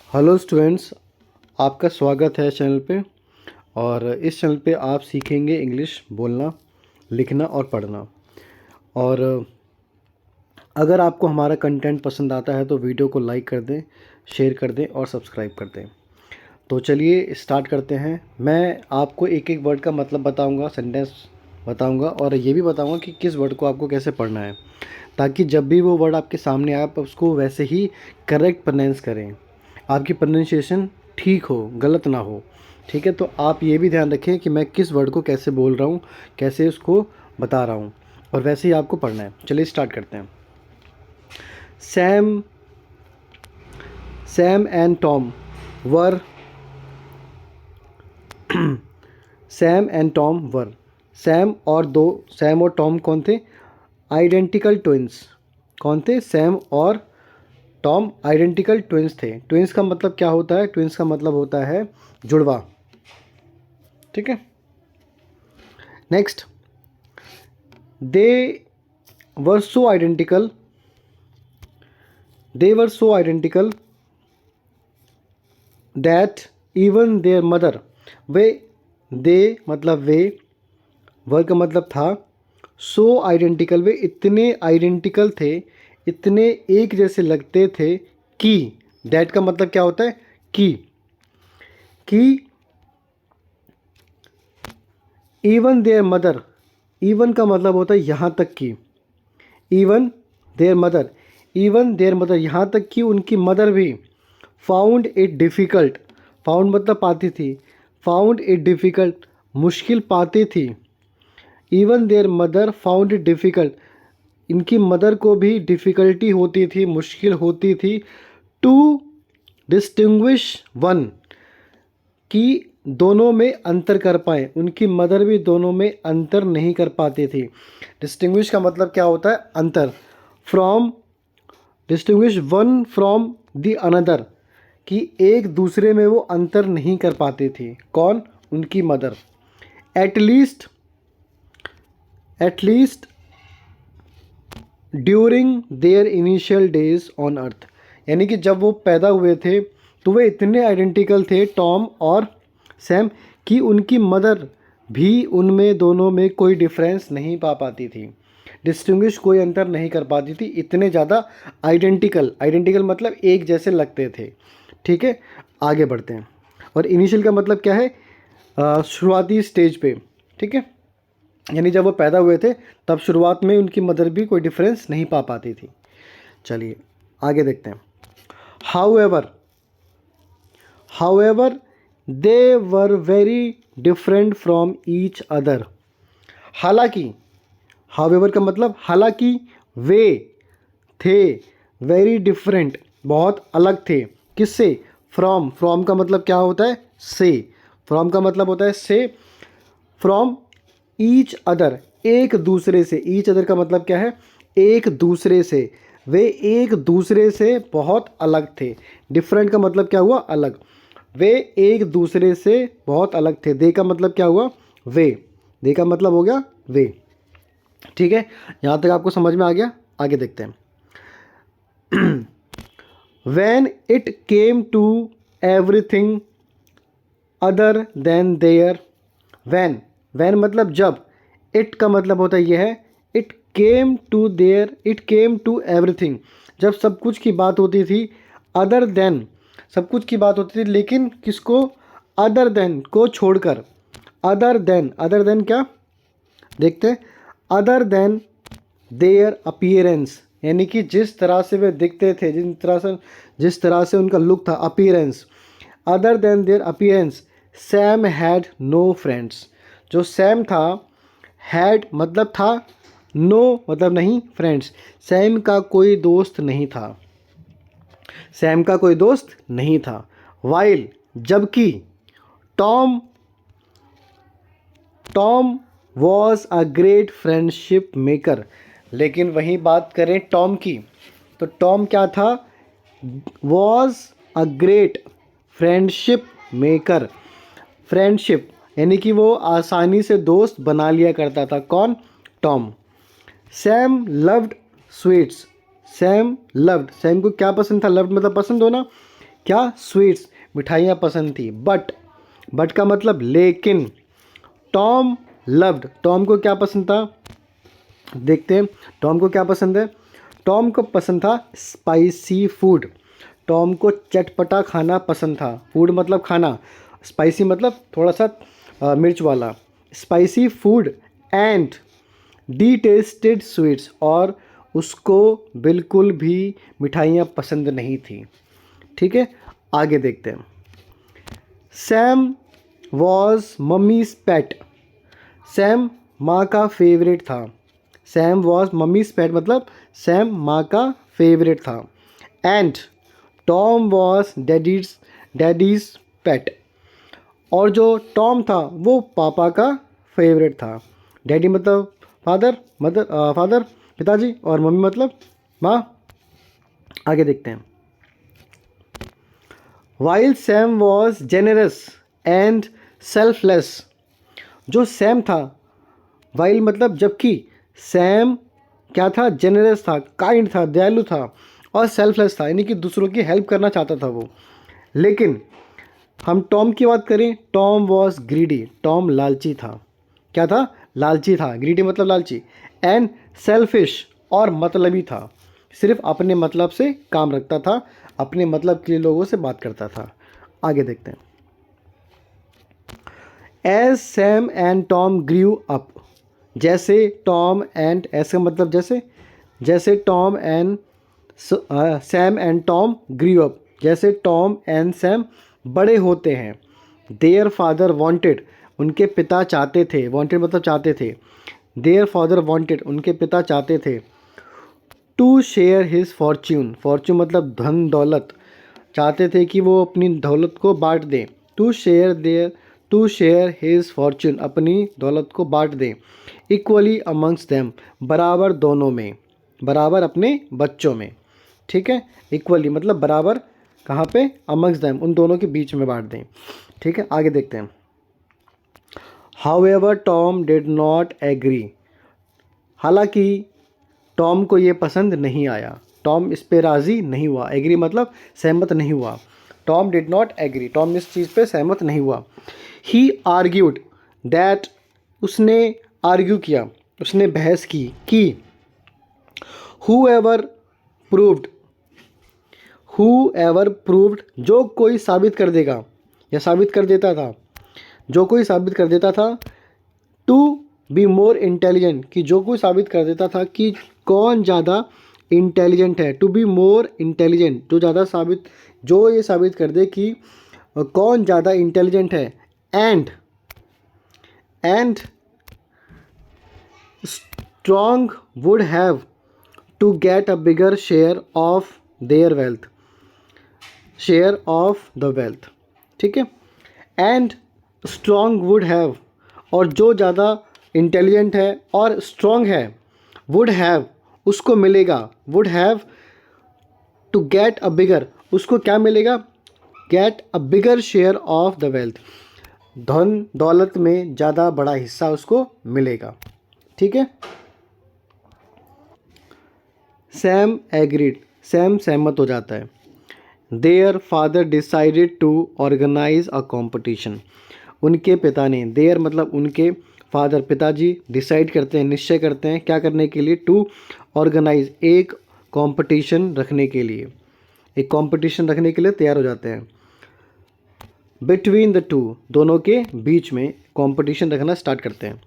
Hello students, आपका स्वागत है चैनल पे। और इस चैनल पे आप सीखेंगे इंग्लिश बोलना, लिखना और पढ़ना। और अगर आपको हमारा कंटेंट पसंद आता है तो वीडियो को लाइक कर दें, शेयर कर दें और सब्सक्राइब कर दें। तो चलिए स्टार्ट करते हैं। मैं आपको एक एक वर्ड का मतलब बताऊंगा, सेंटेंस बताऊंगा और ये भी बताऊंगा कि किस वर्ड को आपको कैसे पढ़ना है, ताकि जब भी वो वर्ड आपके सामने आए आप उसको वैसे ही करेक्ट प्रोनाउंस करें, आपकी प्रोनाउंसिएशन ठीक हो, गलत ना हो। ठीक है, तो आप ये भी ध्यान रखें कि मैं किस वर्ड को कैसे बोल रहा हूँ, कैसे उसको बता रहा हूँ, और वैसे ही आपको पढ़ना है। चलिए स्टार्ट करते हैं। Sam Sam and Tom were Sam and Tom were Sam और टॉम कौन थे? Identical twins. कौन थे? सैम और टॉम आइडेंटिकल ट्विंस थे। ट्विंस का मतलब क्या होता है? ट्विंस का मतलब होता है जुड़वा। ठीक है, next. They were so identical they were so identical that even their mother. वे दे मतलब वे, वर का मतलब था, सो आइडेंटिकल वे इतने आइडेंटिकल थे, इतने एक जैसे लगते थे कि, दैट का मतलब क्या होता है? कि इवन देयर मदर। इवन का मतलब होता है यहाँ तक कि। Even their mother even their mother यहाँ तक कि उनकी मदर भी फाउंड इट डिफ़िकल्ट। फाउंड मतलब पाती थी, फाउंड इट डिफ़िकल्ट मुश्किल पाती थी। Even their mother found it difficult, इनकी मदर को भी डिफ़िकल्टी होती थी, मुश्किल होती थी। टू डिस्टिंग्विश वन, कि दोनों में अंतर कर पाएँ। उनकी मदर भी दोनों में अंतर नहीं कर पाती थी। डिस्टिंग्विश का मतलब क्या होता है? अंतर। From distinguish one from the another, कि एक दूसरे में वो अंतर नहीं कर पाती थी। कौन? उनकी mother. At least at least during their initial days on earth, यानी कि जब वो पैदा हुए थे तो वे इतने आइडेंटिकल थे, टॉम और सैम, कि उनकी मदर भी उनमें दोनों में कोई डिफरेंस नहीं पा पाती थी। डिस्टिंग्विश कोई अंतर नहीं कर पाती थी, इतने ज़्यादा आइडेंटिकल। आइडेंटिकल मतलब एक जैसे लगते थे। ठीक है, आगे बढ़ते हैं। और इनिशियल का मतलब क्या है? शुरुआती स्टेज पे। ठीक है, यानी जब वो पैदा हुए थे तब शुरुआत में उनकी मदर भी कोई डिफरेंस नहीं पा पाती थी। चलिए आगे देखते हैं। However however they were very different from each other. हालांकि, हाउएवर का मतलब हालांकि, वे थे वेरी डिफरेंट बहुत अलग थे। किससे? फ्रॉम का मतलब क्या होता है? से। फ्रॉम का मतलब होता है से। फ्रॉम ईच अदर, एक दूसरे से। ईच अदर का मतलब क्या है? एक दूसरे से। वे एक दूसरे से बहुत अलग थे। डिफरेंट का मतलब क्या हुआ? अलग। वे एक दूसरे से बहुत अलग थे। दे का मतलब क्या हुआ? वे। दे का मतलब हो गया वे। ठीक है, यहाँ तक आपको समझ में आ गया? आगे देखते हैं। When it came to everything other than their, when मतलब जब, it का मतलब होता है ये है, it came to everything, जब सब कुछ की बात होती थी, other than सब कुछ की बात होती थी, लेकिन किसको? other than को छोड़कर। other than क्या? देखते हैं। other than their appearance, यानी कि जिस तरह से वे दिखते थे, जिस तरह से उनका लुक था, appearance. Other than their appearance Sam had no friends. जो सैम था, हैड मतलब था, नो मतलब नहीं, फ्रेंड्स सैम का कोई दोस्त नहीं था। सैम का कोई दोस्त नहीं था। वाइल जबकि, Tom Tom was a great friendship maker. लेकिन वहीं बात करें टॉम की, तो टॉम क्या था? Was a great friendship maker. Friendship यानी कि वो आसानी से दोस्त बना लिया करता था। कौन? Tom. Sam loved sweets. Sam को क्या पसंद था? लव्ड मतलब पसंद होना। क्या? स्वीट्स, मिठाइयाँ पसंद थी। बट का मतलब लेकिन। टॉम लव्ड, टॉम को क्या पसंद था? देखते हैं टॉम को क्या पसंद है। टॉम को पसंद था स्पाइसी फूड। टॉम को चटपटा खाना पसंद था। फूड मतलब खाना, स्पाइसी मतलब थोड़ा सा मिर्च वाला। Spicy food and detested sweets, और उसको बिल्कुल भी मिठाइयाँ पसंद नहीं थी। ठीक है, आगे देखते हैं। Sam was mummies pet. Sam माँ का फेवरेट था। सैम वॉज मम्मीज पेट मतलब सैम माँ का फेवरेट था। एंड टॉम वॉज डैडीज पेट, और जो टॉम था वो पापा का फेवरेट था। डैडी मतलब फादर पिताजी, और मम्मी मतलब माँ। आगे देखते हैं। While Sam was generous and selfless. जो सैम था, वाइल मतलब जबकि, सैम क्या था? जेनरस था, काइंड था, दयालु था, और सेल्फलेस था, यानी कि दूसरों की हेल्प करना चाहता था वो। लेकिन हम टॉम की बात करें, टॉम वॉज ग्रीडी, टॉम लालची था। क्या था? लालची था। ग्रीडी मतलब लालची। एंड सेल्फिश, और मतलबी था। सिर्फ अपने मतलब से काम रखता था, अपने मतलब के लिए लोगों से बात करता था। आगे देखते हैं। As Sam and Tom grew up, जैसे टॉम एंड, ऐसे मतलब जैसे Tom and Sam and Tom grew up, जैसे टॉम एंड सैम बड़े होते हैं। देयर फादर वांटेड, उनके पिता चाहते थे। वांटेड मतलब चाहते थे। देयर फादर वांटेड, उनके पिता चाहते थे। To share his fortune, fortune मतलब धन दौलत, चाहते थे कि वो अपनी दौलत को बांट दें। टू शेयर हिज फॉर्च्यून, अपनी दौलत को बांट दें। इक्वली अमंग्स देम, बराबर दोनों में, बराबर अपने बच्चों में। ठीक है, इक्वली मतलब बराबर, कहाँ पे? अमंग्स देम, उन दोनों के बीच में बांट दें। ठीक है, आगे देखते हैं। However Tom did not agree, हालांकि टॉम को ये पसंद नहीं आया। टॉम इस पे राज़ी नहीं हुआ। एग्री मतलब सहमत नहीं हुआ। Tom did not agree, Tom इस चीज़ पे सहमत नहीं हुआ। ही आर्ग्यूड दैट, उसने आर्ग्यू किया, उसने बहस की कि हु प्रूव्ड प्रूव्ड, जो कोई साबित कर देगा या साबित कर देता था, जो कोई साबित कर देता था, टू बी मोर इंटेलिजेंट, कि जो कोई साबित कर देता था कि कौन ज़्यादा इंटेलिजेंट है। टू बी मोर इंटेलिजेंट, जो ये साबित कर दे कि कौन ज़्यादा इंटेलिजेंट है। And strong would have to get a bigger share of the wealth. ठीक है, एंड स्ट्रॉन्ग वुड हैव, और जो ज़्यादा इंटेलिजेंट है और स्ट्रॉन्ग है, वुड हैव, उसको मिलेगा। Would have to get a bigger, उसको क्या मिलेगा? Get a bigger share of the wealth, धन दौलत में ज़्यादा बड़ा हिस्सा उसको मिलेगा। ठीक है, सैम एग्रीड, सैम सहमत हो जाता है। Their father decided to organise a competition, उनके पिता ने, देयर मतलब उनके, फादर पिताजी, डिसाइड करते हैं, निश्चय करते हैं, क्या करने के लिए? टू ऑर्गेनाइज, एक कंपटीशन रखने के लिए, एक कंपटीशन रखने के लिए तैयार हो जाते हैं। बिटवीन द टू, दोनों के बीच में कंपटीशन रखना स्टार्ट करते हैं,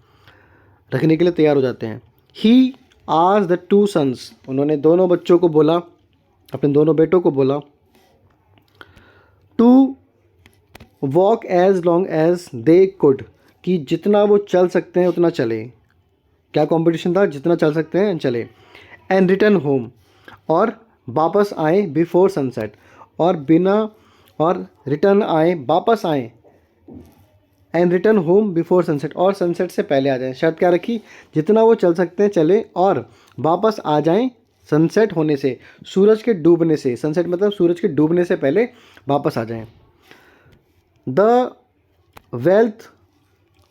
रखने के लिए तैयार हो जाते हैं। ही आज द टू सन्स, उन्होंने दोनों बच्चों को बोला, अपने दोनों बेटों को बोला, to walk as long as they could, कि जितना वो चल सकते हैं उतना चले। क्या कंपटीशन था? जितना चल सकते हैं चले। एंड रिटर्न होम, और वापस आए बिफोर सनसेट, और बिना, और रिटर्न आए, वापस आए। And return home before sunset, और सनसेट से पहले आ जाएं। शर्त क्या रखी? जितना वो चल सकते हैं चले, और वापस आ जाएं सनसेट होने से, सूरज के डूबने से। सनसेट मतलब सूरज के डूबने से पहले वापस आ जाएं। The wealth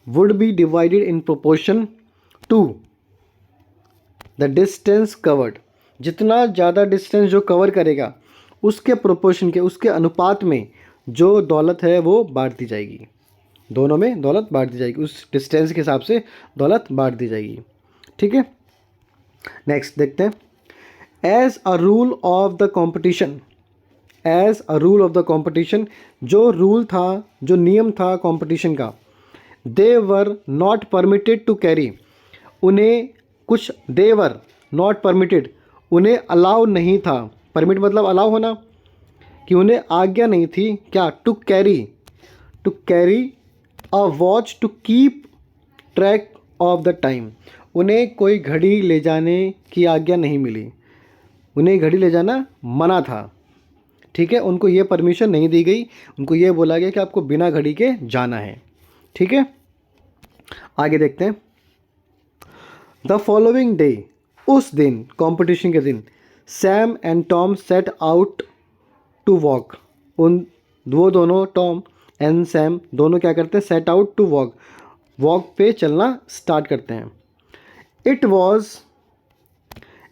would be divided in proportion to the distance covered, जितना ज़्यादा डिस्टेंस जो कवर करेगा उसके प्रोपोर्शन के, उसके अनुपात में जो दौलत है वो बांट दी जाएगी। दोनों में दौलत बांट दी जाएगी, उस डिस्टेंस के हिसाब से दौलत बांट दी जाएगी। ठीक है, नेक्स्ट देखते हैं। As a rule of the competition, as a rule of the competition, जो रूल था, जो नियम था कंपटीशन का, they were not permitted to carry, उन्हें कुछ, दे वर नॉट परमिटेड, उन्हें अलाउ नहीं था, परमिट मतलब अलाउ होना, कि उन्हें आज्ञा नहीं थी क्या, to carry a watch to keep track of the time, उन्हें कोई घड़ी ले जाने की आज्ञा नहीं मिली, उन्हें घड़ी ले जाना मना था। ठीक है, उनको ये परमिशन नहीं दी गई, उनको ये बोला गया कि आपको बिना घड़ी के जाना है। ठीक है, आगे देखते हैं। द फॉलोइंग डे, उस दिन, कंपटीशन के दिन, Sam and Tom set out to walk, उन वो दोनों, टॉम एंड सैम दोनों क्या करते हैं, set out to walk, walk पे चलना स्टार्ट करते हैं।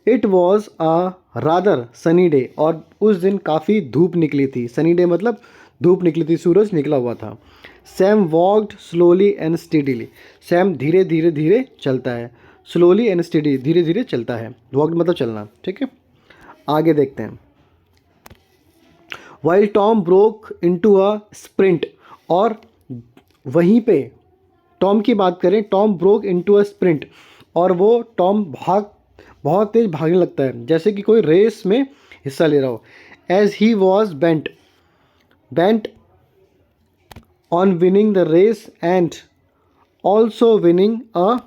It was a rather sunny day, और उस दिन काफ़ी धूप निकली थी, सनी डे मतलब धूप निकली थी, सूरज निकला हुआ था। Sam walked slowly and steadily, Sam धीरे धीरे धीरे चलता है, स्लोली एंड स्टेडी धीरे धीरे चलता है, वॉकड मतलब चलना। ठीक है, आगे देखते हैं। While Tom broke into a sprint, और वहीं पे टॉम की बात करें, Tom broke into a sprint, और वो टॉम बहुत तेज भागने लगता है, जैसे कि कोई रेस में हिस्सा ले रहा हो। As he was bent on winning the race and also winning a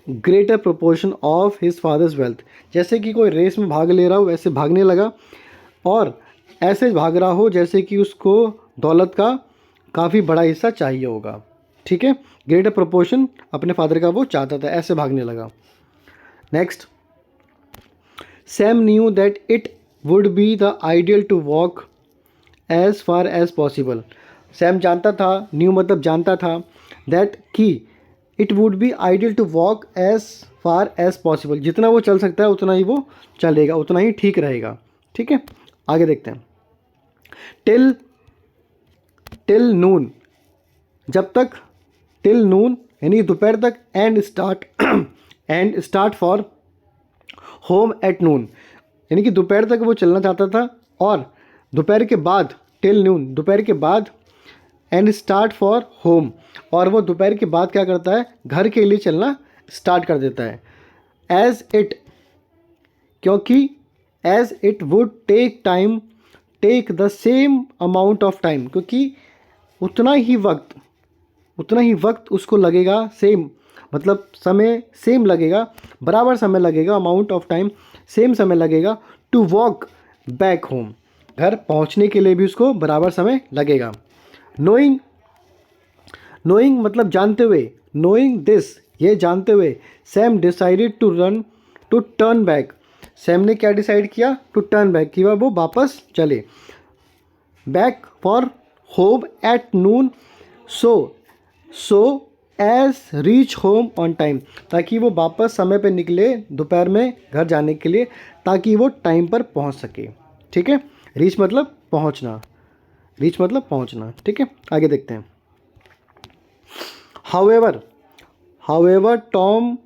greater proportion of his father's wealth, जैसे कि कोई रेस में भाग ले रहा हो वैसे भागने लगा, और ऐसे भाग रहा हो जैसे कि उसको दौलत का काफ़ी बड़ा हिस्सा चाहिए होगा। ठीक है, ग्रेटर प्रोपोर्शन अपने फादर का वो चाहता था, ऐसे भागने लगा। Next, Sam knew that it would be the ideal to walk as far as possible, Sam जानता था, न्यू मतलब जानता था, दैट कि it would be ideal to walk as far as possible, जितना वो चल सकता है उतना ही वो चलेगा, उतना ही ठीक रहेगा। ठीक है, आगे देखते हैं। टिल नून, जब तक, टिल नून यानी दोपहर तक, and start for home at नून, यानी कि दोपहर तक वो चलना चाहता था, और दोपहर के बाद, टिल नून दोपहर के बाद, एंड स्टार्ट फॉर होम, और वो दोपहर के बाद क्या करता है, घर के लिए चलना स्टार्ट कर देता है। एज इट, क्योंकि as it would take the same amount of time, क्योंकि उतना ही वक्त उसको लगेगा, सेम मतलब समय सेम लगेगा, बराबर समय लगेगा, अमाउंट ऑफ टाइम सेम समय लगेगा, टू वॉक बैक होम, घर पहुंचने के लिए भी उसको बराबर समय लगेगा। नोइंग मतलब जानते हुए, नोइंग दिस ये जानते हुए, Sam decided to turn back, Sam ने क्या डिसाइड किया, टू टर्न बैक, कि वो वापस चले, back for home at noon, so as reach home on time, ताकि वो वापस समय पे निकले दोपहर में घर जाने के लिए, ताकि वो टाइम पर पहुंच सके। ठीक है, रीच मतलब पहुंचना। ठीक है, आगे देखते हैं। However Tom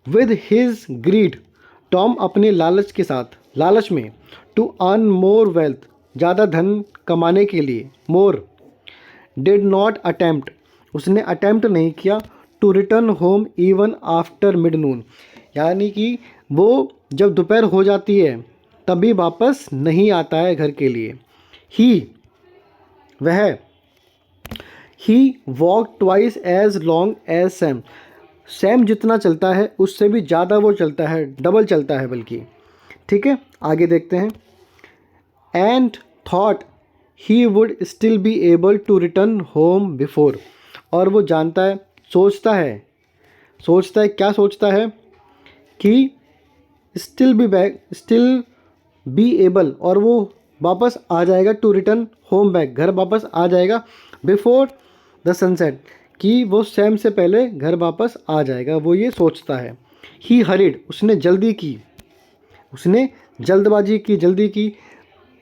with his greed, Tom अपने लालच में, टू अर्न मोर वेल्थ, ज़्यादा धन कमाने के लिए, मोर, डिड नॉट अटेम्प्ट, उसने अटेम्प्ट नहीं किया, to return home even after mid noon, यानी कि वो जब दोपहर हो जाती है तभी वापस नहीं आता है घर के लिए। He walk twice as long as Sam जितना चलता है उससे भी ज़्यादा वो चलता है, डबल चलता है बल्कि। ठीक है, आगे देखते हैं। And thought he would still be able to return home before, और वो जानता है, सोचता है, क्या सोचता है, कि स्टिल बी एबल, और वो वापस आ जाएगा, टू रिटर्न होम बैक, घर वापस आ जाएगा, बिफोर द सनसेट, कि वो सैम से पहले घर वापस आ जाएगा, वो ये सोचता है। ही हरिड, उसने जल्दबाजी की, जल्दी की।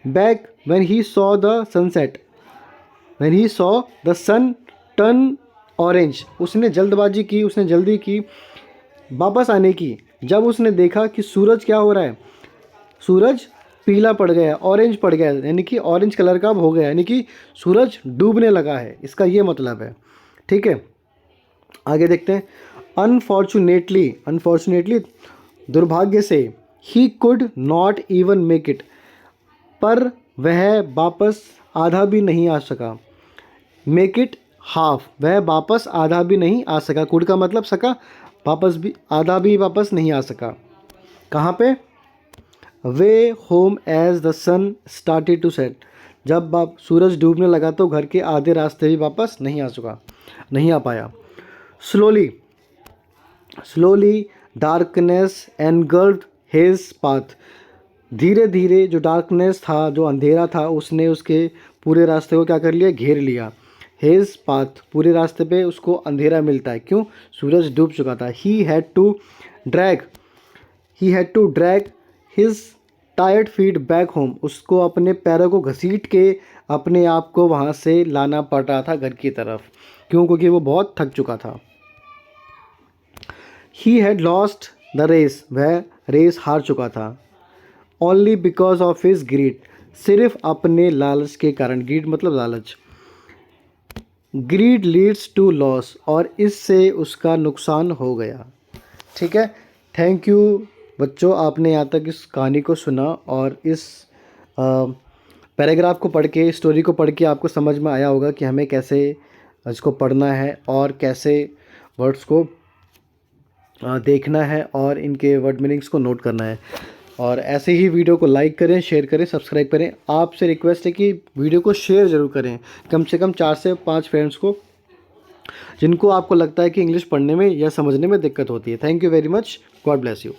Back when he saw the sunset, when he saw the sun turn orange, उसने जल्दबाजी की, उसने जल्दी की वापस आने की जब उसने देखा कि सूरज क्या हो रहा है, सूरज पीला पड़ गया, ऑरेंज पड़ गया, यानी कि ऑरेंज कलर का अब हो गया, यानी कि सूरज डूबने लगा है, इसका ये मतलब है। ठीक है, आगे देखते हैं। अनफॉर्चुनेटली, अनफॉर्चुनेटली दुर्भाग्य से, he could not even make it, पर वह वापस आधा भी नहीं आ सका। मेक इट हाफ, वह वापस आधा भी नहीं आ सका। कुड का मतलब सका, वापस भी आधा भी वापस नहीं आ सका। कहाँ पे? Way home as the sun started to set, जब सूरज डूबने लगा तो घर के आधे रास्ते भी वापस नहीं आ सका, नहीं आ पाया। Slowly, slowly darkness engulfed his path, धीरे धीरे जो डार्कनेस था, जो अंधेरा था, उसने उसके पूरे रास्ते को क्या कर लिया, घेर लिया। हिज पाथ, पूरे रास्ते पे उसको अंधेरा मिलता है, क्यों? सूरज डूब चुका था। He had to drag his tired feet back home, उसको अपने पैरों को घसीट के अपने आप को वहाँ से लाना पड़ रहा था घर की तरफ, क्यों? क्योंकि वो बहुत थक चुका था। He had lost the race, वह रेस हार चुका था। Only because of his greed, सिर्फ अपने लालच के कारण। ग्रीड मतलब लालच। ग्रीड लीड्स टू लॉस, और इससे उसका नुकसान हो गया। ठीक है, थैंक यू बच्चों, आपने यहाँ तक इस कहानी को सुना और इस पैराग्राफ को पढ़ के, स्टोरी को पढ़ के आपको समझ में आया होगा कि हमें कैसे इसको पढ़ना है और कैसे वर्ड्स को देखना है और इनके वर्ड मीनिंग्स को नोट करना है। और ऐसे ही वीडियो को लाइक करें, शेयर करें, सब्सक्राइब करें। आपसे रिक्वेस्ट है कि वीडियो को शेयर ज़रूर करें, कम से कम 4 से 5 फ्रेंड्स को, जिनको आपको लगता है कि इंग्लिश पढ़ने में या समझने में दिक्कत होती है। Thank you very much, God bless you.